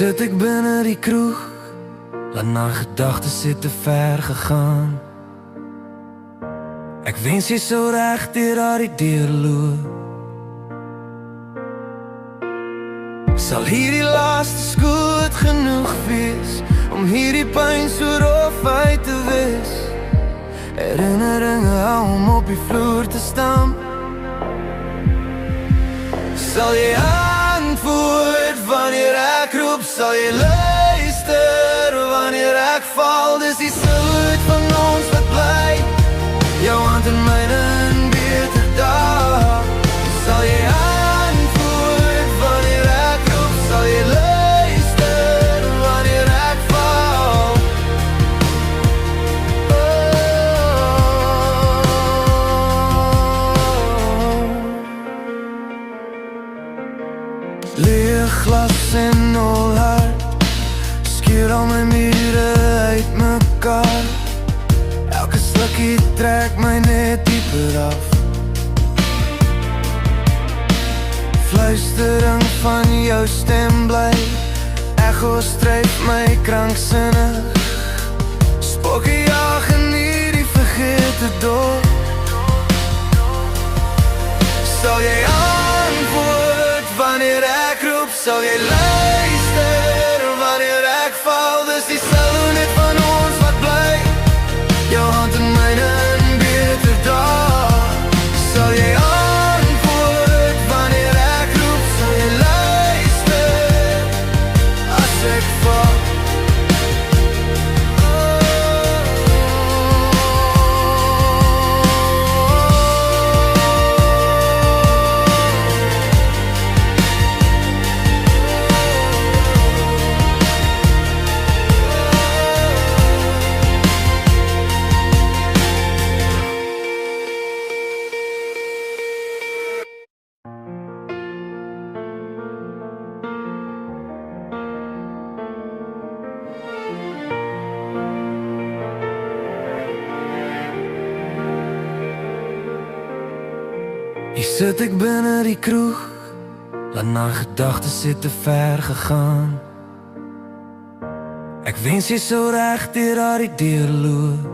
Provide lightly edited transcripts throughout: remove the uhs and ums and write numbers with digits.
Sit ek binne die kroeg, laat na gedagtes het te ver gegaan. Ek wens jy sou reg deur daardie deur loop. Sal hierdie laaste skoot genoeg wees om hierdie pyn so rof uit te wis? Herinneringe hou om op die vloer te staan. Sal jy antwoord wanneer ek roep? Sal jy luister wanneer ek val? Dis die soort van ons wat bly, jou hand in myne in beter dae. Sal jy antwoord wanneer ek roep? Sal jy luister wanneer ek val? Leeg glas en nul hart, skeer al my mure uit mekaar. Elke slukkie trek my net dieper af. Fluistering van jou stem bly, echo stryf my kranksinnig. Spooke jag in hierdie vergete dorp. Sal jy antwoord wanneer ek roep? Sal jy luister wanneer ek val? Dis die net van ons wat bly, jou hand in myne in beter dae. Sal jy antwoord wanneer ek roep? Sal jy luister as ek val? Hier sit ek binne die kroeg, laat na gedagtes het te ver gegaan. Ek wens jy sou reg deur daardie deur loop.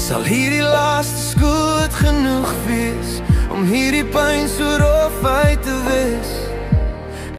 Sal hierdie laaste skoot genoeg wees om hierdie pyn so rof uit te wis?